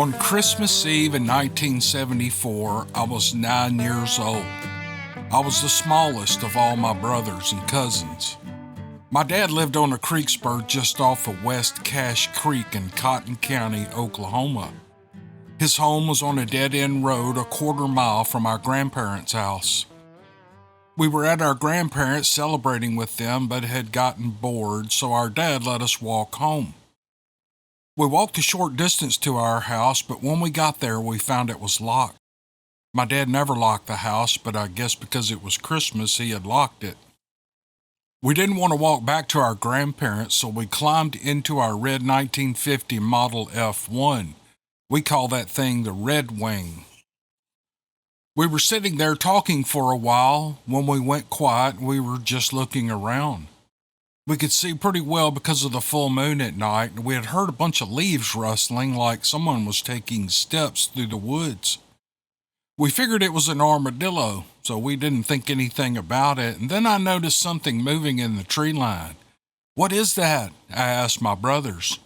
On Christmas Eve in 1974, I was 9 years old. I was the smallest of all my brothers and cousins. My dad lived on a creek spur just off of West Cache Creek in Cotton County, Oklahoma. His home was on a dead-end road a quarter mile from our grandparents' house. We were at our grandparents celebrating with them but had gotten bored, so our dad let us walk home. We walked a short distance to our house, but when we got there, we found it was locked. My dad never locked the house, but I guess because it was Christmas, he had locked it. We didn't want to walk back to our grandparents, so we climbed into our red 1950 Model F1. We call that thing the Red Wing. We were sitting there talking for a while. When we went quiet, we were just looking around. We could see pretty well because of the full moon at night, and we had heard a bunch of leaves rustling like someone was taking steps through the woods. We figured it was an armadillo, so we didn't think anything about it, and then I noticed something moving in the tree line. "What is that?" I asked my brothers.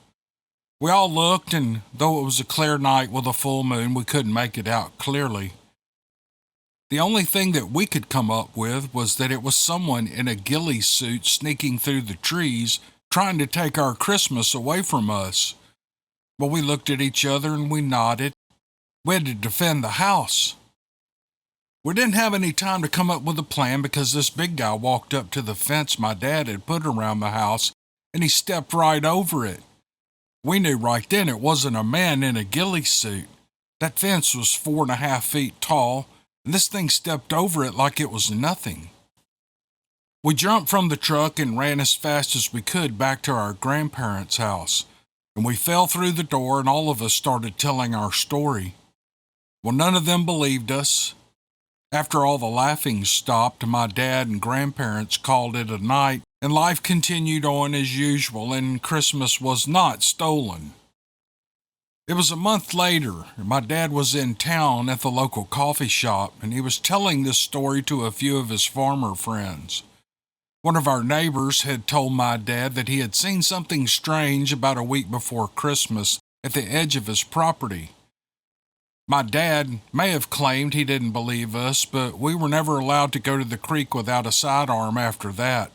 We all looked, and though it was a clear night with a full moon, we couldn't make it out clearly. The only thing that we could come up with was that it was someone in a ghillie suit sneaking through the trees, trying to take our Christmas away from us. Well, we looked at each other and we nodded. We had to defend the house. We didn't have any time to come up with a plan because this big guy walked up to the fence my dad had put around the house, and he stepped right over it. We knew right then it wasn't a man in a ghillie suit. That fence was 4.5 feet tall, and this thing stepped over it like it was nothing. We jumped from the truck and ran as fast as we could back to our grandparents' house, and we fell through the door and all of us started telling our story. Well, none of them believed us. After all the laughing stopped, my dad and grandparents called it a night, and life continued on as usual, and Christmas was not stolen. It was a month later, and my dad was in town at the local coffee shop, and he was telling this story to a few of his farmer friends. One of our neighbors had told my dad that he had seen something strange about a week before Christmas at the edge of his property. My dad may have claimed he didn't believe us, but we were never allowed to go to the creek without a sidearm after that,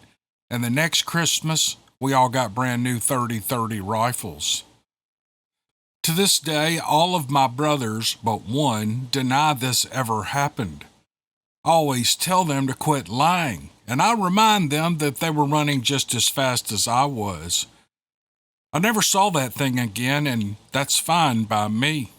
and the next Christmas, we all got brand new 30-30 rifles. To this day, all of my brothers, but one, deny this ever happened. I always tell them to quit lying, and I remind them that they were running just as fast as I was. I never saw that thing again, and that's fine by me.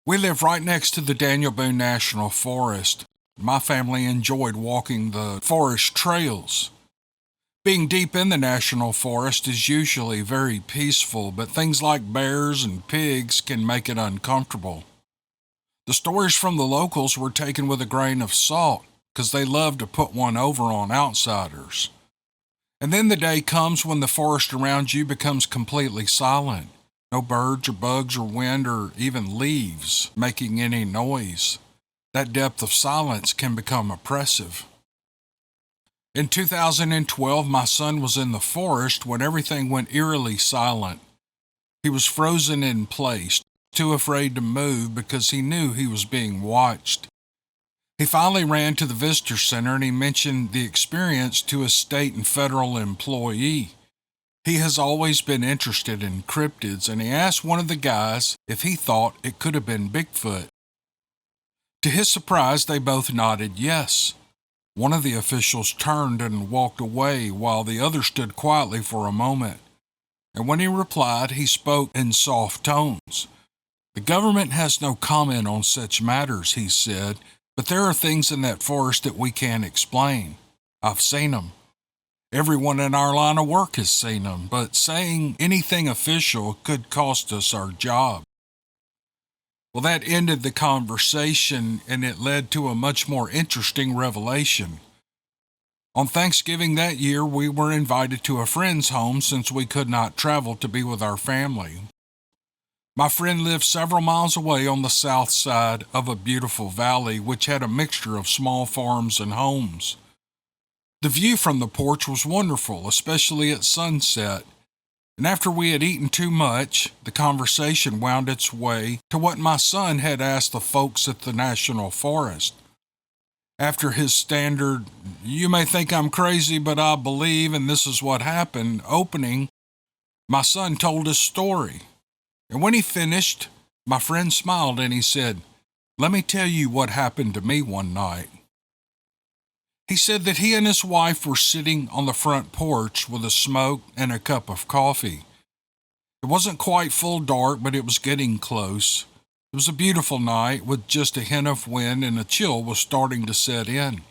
We live right next to the Daniel Boone National Forest. My family enjoyed walking the forest trails. Being deep in the national forest is usually very peaceful, but things like bears and pigs can make it uncomfortable. The stories from the locals were taken with a grain of salt, because they love to put one over on outsiders. And then the day comes when the forest around you becomes completely silent. No birds or bugs or wind or even leaves making any noise. That depth of silence can become oppressive. In 2012, my son was in the forest when everything went eerily silent. He was frozen in place, too afraid to move because he knew he was being watched. He finally ran to the visitor center and he mentioned the experience to a state and federal employee. He has always been interested in cryptids, and he asked one of the guys if he thought it could have been Bigfoot. To his surprise, they both nodded yes. One of the officials turned and walked away while the other stood quietly for a moment. And when he replied, he spoke in soft tones. "The government has no comment on such matters," he said, "but there are things in that forest that we can't explain. I've seen them. Everyone in our line of work has seen them, but saying anything official could cost us our job." Well, that ended the conversation, and it led to a much more interesting revelation. On Thanksgiving that year, we were invited to a friend's home since we could not travel to be with our family. My friend lived several miles away on the south side of a beautiful valley which had a mixture of small farms and homes. The view from the porch was wonderful, especially at sunset. And after we had eaten too much, the conversation wound its way to what my son had asked the folks at the National Forest. After his standard, "You may think I'm crazy, but I believe, and this is what happened," opening, my son told his story. And when he finished, my friend smiled and he said, "Let me tell you what happened to me one night." He said that he and his wife were sitting on the front porch with a smoke and a cup of coffee. It wasn't quite full dark, but it was getting close. It was a beautiful night with just a hint of wind, and a chill was starting to set in.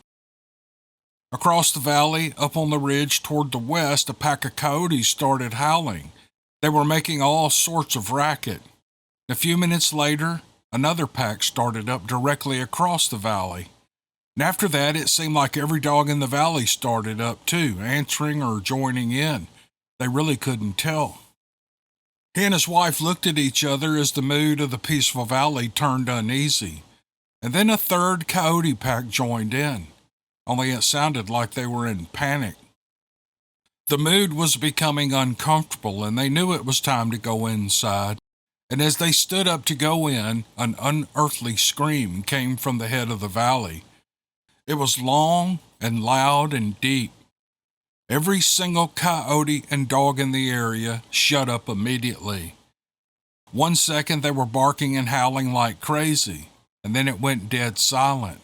Across the valley, up on the ridge toward the west, a pack of coyotes started howling. They were making all sorts of racket. A few minutes later, another pack started up directly across the valley. And after that, it seemed like every dog in the valley started up too, answering or joining in. They really couldn't tell. He and his wife looked at each other as the mood of the peaceful valley turned uneasy. And then a third coyote pack joined in, only it sounded like they were in panic. The mood was becoming uncomfortable, and they knew it was time to go inside. And as they stood up to go in, an unearthly scream came from the head of the valley. It was long and loud and deep. Every single coyote and dog in the area shut up immediately. 1 second they were barking and howling like crazy, and then it went dead silent.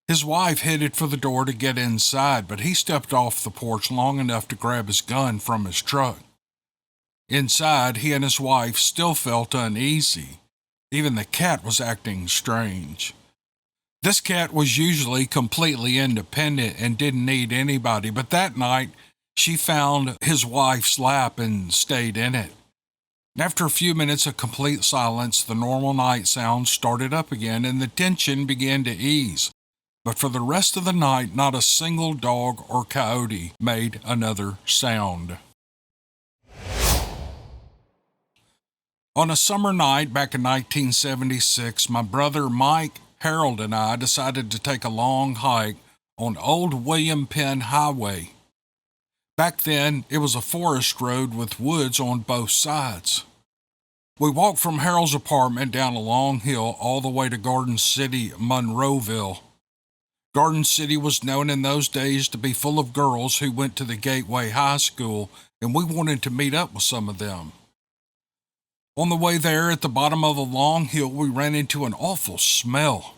His wife headed for the door to get inside, but he stepped off the porch long enough to grab his gun from his truck. Inside, he and his wife still felt uneasy. Even the cat was acting strange. This cat was usually completely independent and didn't need anybody, but that night she found his wife's lap and stayed in it. After a few minutes of complete silence, the normal night sounds started up again and the tension began to ease. But for the rest of the night, not a single dog or coyote made another sound. On a summer night back in 1976, my brother Mike, Harold, and I decided to take a long hike on Old William Penn Highway. Back then, it was a forest road with woods on both sides. We walked from Harold's apartment down a long hill all the way to Garden City, Monroeville. Garden City was known in those days to be full of girls who went to the Gateway High School, and we wanted to meet up with some of them. On the way there, at the bottom of a long hill, we ran into an awful smell.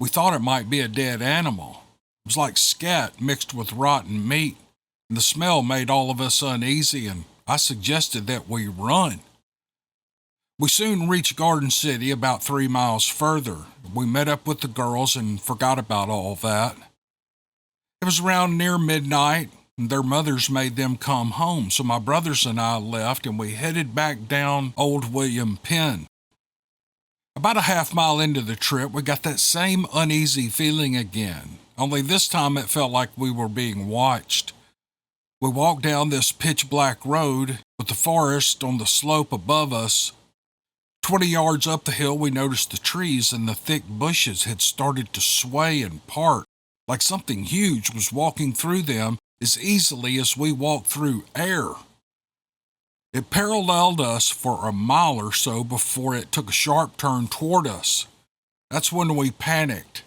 We thought it might be a dead animal. It was like scat mixed with rotten meat, and the smell made all of us uneasy, and I suggested that we run. We soon reached Garden City, about 3 miles further. We met up with the girls and forgot about all that. It was around near midnight, and their mothers made them come home, so my brothers and I left, and we headed back down Old William Penn. About a half-mile into the trip, we got that same uneasy feeling again, only this time it felt like we were being watched. We walked down this pitch-black road with the forest on the slope above us. 20 yards up the hill, we noticed the trees and the thick bushes had started to sway and part, like something huge was walking through them as easily as we walk through air. It paralleled us for a mile or so before it took a sharp turn toward us. That's when we panicked.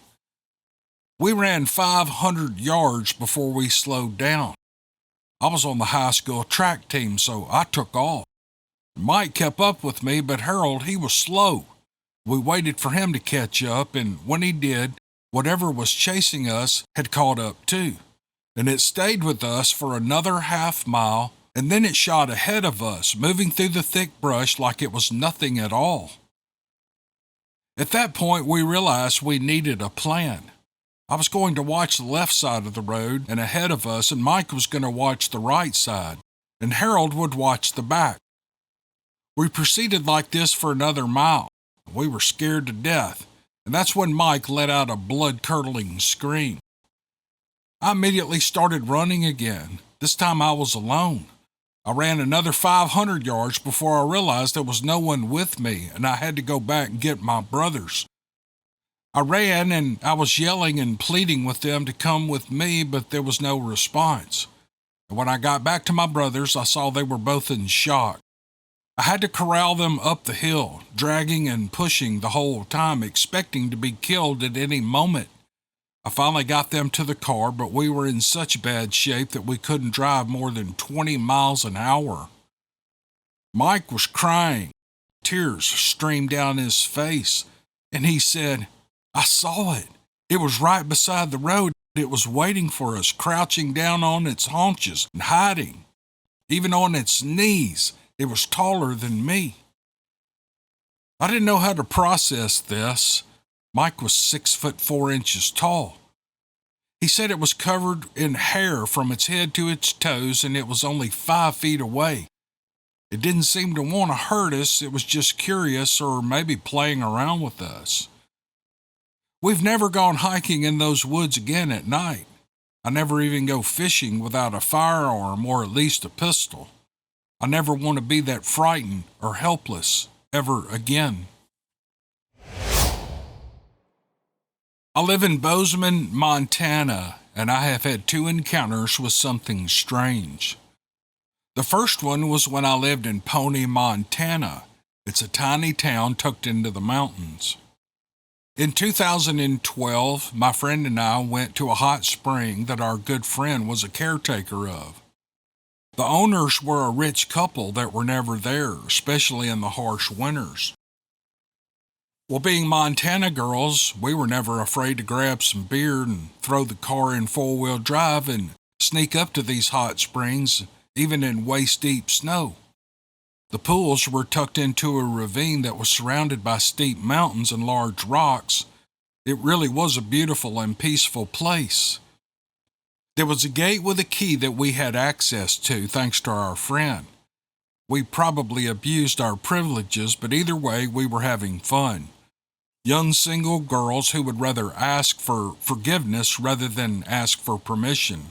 We ran 500 yards before we slowed down. I was on the high school track team, so I took off. Mike kept up with me, but Harold, he was slow. We waited for him to catch up, and when he did, whatever was chasing us had caught up too. And it stayed with us for another half mile, and then it shot ahead of us, moving through the thick brush like it was nothing at all. At that point, we realized we needed a plan. I was going to watch the left side of the road and ahead of us, and Mike was going to watch the right side, and Harold would watch the back. We proceeded like this for another mile. We were scared to death, and that's when Mike let out a blood-curdling scream. I immediately started running again. This time I was alone. I ran another 500 yards before I realized there was no one with me, and I had to go back and get my brothers. I ran, and I was yelling and pleading with them to come with me, but there was no response. And when I got back to my brothers, I saw they were both in shock. I had to corral them up the hill, dragging and pushing the whole time, expecting to be killed at any moment. I finally got them to the car, but we were in such bad shape that we couldn't drive more than 20 miles an hour. Mike was crying. Tears streamed down his face, and he said, "I saw it. It was right beside the road. It was waiting for us, crouching down on its haunches and hiding. Even on its knees, it was taller than me." I didn't know how to process this. Mike was 6'4" tall. He said it was covered in hair from its head to its toes, and it was only 5 feet away. It didn't seem to want to hurt us. It was just curious, or maybe playing around with us. We've never gone hiking in those woods again at night. I never even go fishing without a firearm or at least a pistol. I never want to be that frightened or helpless ever again. I live in Bozeman, Montana, and I have had 2 encounters with something strange. The first one was when I lived in Pony, Montana. It's a tiny town tucked into the mountains. In 2012, my friend and I went to a hot spring that our good friend was a caretaker of. The owners were a rich couple that were never there, especially in the harsh winters. Well, being Montana girls, we were never afraid to grab some beer and throw the car in 4-wheel drive and sneak up to these hot springs, even in waist-deep snow. The pools were tucked into a ravine that was surrounded by steep mountains and large rocks. It really was a beautiful and peaceful place. There was a gate with a key that we had access to, thanks to our friend. We probably abused our privileges, but either way, we were having fun. Young single girls who would rather ask for forgiveness rather than ask for permission.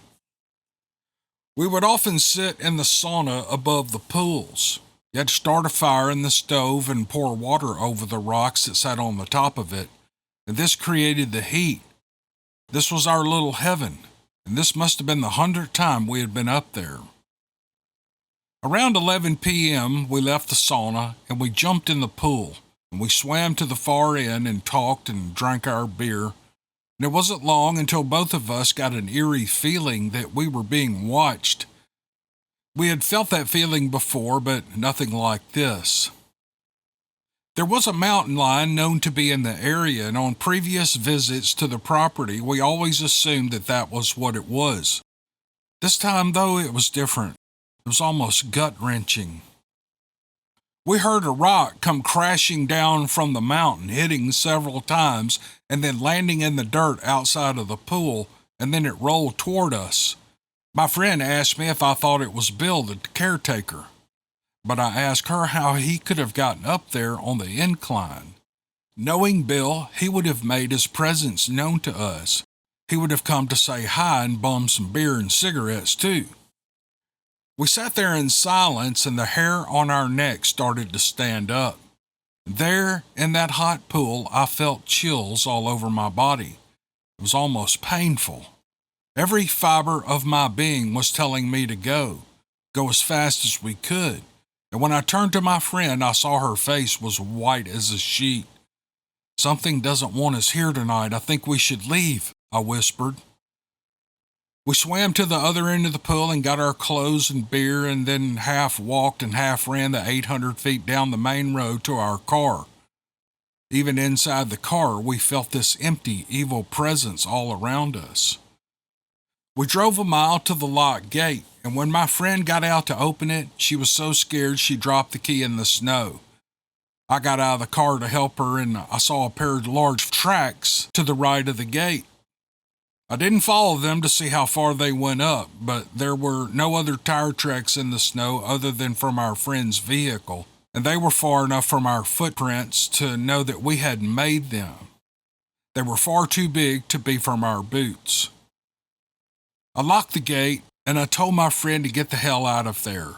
We would often sit in the sauna above the pools. You had to start a fire in the stove and pour water over the rocks that sat on the top of it, and this created the heat. This was our little heaven, and this must have been the 100th time we had been up there. Around 11 p.m., we left the sauna and we jumped in the pool, and we swam to the far end and talked and drank our beer. And it wasn't long until both of us got an eerie feeling that we were being watched. We had felt that feeling before, but nothing like this. There was a mountain lion known to be in the area, and on previous visits to the property, we always assumed that that was what it was. This time, though, it was different. It was almost gut-wrenching. We heard a rock come crashing down from the mountain, hitting several times, and then landing in the dirt outside of the pool, and then it rolled toward us. My friend asked me if I thought it was Bill, the caretaker, but I asked her how he could have gotten up there on the incline. Knowing Bill, he would have made his presence known to us. He would have come to say hi and bum some beer and cigarettes too. We sat there in silence, and the hair on our neck started to stand up. There, in that hot pool, I felt chills all over my body. It was almost painful. Every fiber of my being was telling me to go as fast as we could. And when I turned to my friend, I saw her face was white as a sheet. "Something doesn't want us here tonight. I think we should leave," I whispered. We swam to the other end of the pool and got our clothes and beer, and then half walked and half ran the 800 feet down the main road to our car. Even inside the car, we felt this empty, evil presence all around us. We drove a mile to the locked gate, and when my friend got out to open it, she was so scared she dropped the key in the snow. I got out of the car to help her, and I saw a pair of large tracks to the right of the gate. I didn't follow them to see how far they went up, but there were no other tire tracks in the snow other than from our friend's vehicle, and they were far enough from our footprints to know that we had made them. They were far too big to be from our boots. I locked the gate, and I told my friend to get the hell out of there.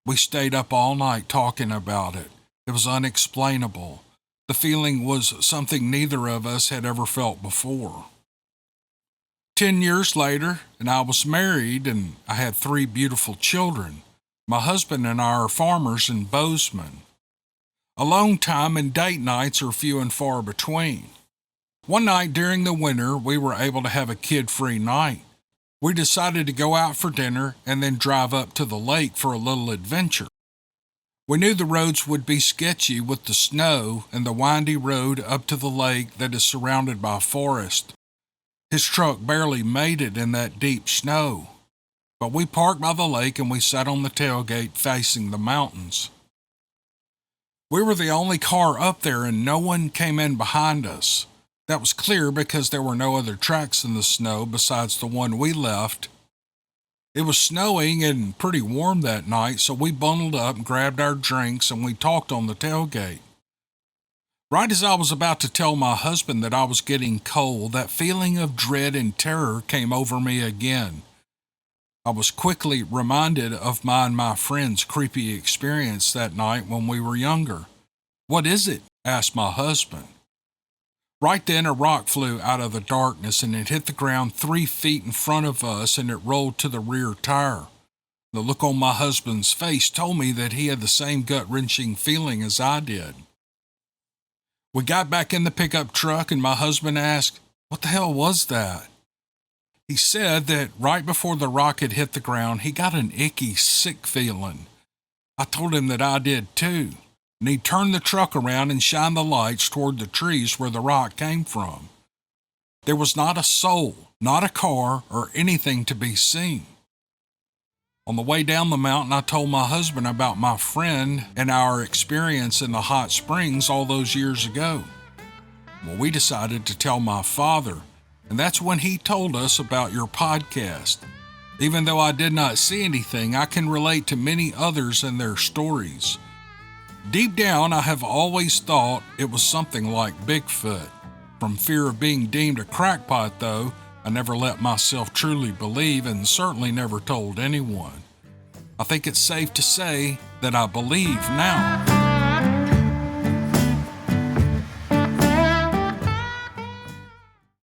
We stayed up all night talking about it. It was unexplainable. The feeling was something neither of us had ever felt before. 10 years later, and I was married, and I had 3 beautiful children. My husband and I are farmers in Bozeman. Alone time and date nights are few and far between. One night during the winter, we were able to have a kid-free night. We decided to go out for dinner and then drive up to the lake for a little adventure. We knew the roads would be sketchy with the snow and the windy road up to the lake that is surrounded by forest. His truck barely made it in that deep snow. But we parked by the lake and we sat on the tailgate facing the mountains. We were the only car up there and no one came in behind us. That was clear because there were no other tracks in the snow besides the one we left. It was snowing and pretty warm that night, so we bundled up and grabbed our drinks and we talked on the tailgate. Right as I was about to tell my husband that I was getting cold, that feeling of dread and terror came over me again. I was quickly reminded of my and my friend's creepy experience that night when we were younger. "What is it?" asked my husband. Right then, a rock flew out of the darkness and it hit the ground 3 feet in front of us and it rolled to the rear tire. The look on my husband's face told me that he had the same gut-wrenching feeling as I did. We got back in the pickup truck and my husband asked, "What the hell was that?" He said that right before the rock had hit the ground, he got an icky, sick feeling. I told him that I did too. And he turned the truck around and shined the lights toward the trees where the rock came from. There was not a soul, not a car, or anything to be seen. On the way down the mountain, I told my husband about my friend and our experience in the hot springs all those years ago. Well, we decided to tell my father, and that's when he told us about your podcast. Even though I did not see anything, I can relate to many others and their stories. Deep down, I have always thought it was something like Bigfoot. From fear of being deemed a crackpot, though, I never let myself truly believe and certainly never told anyone. I think it's safe to say that I believe now.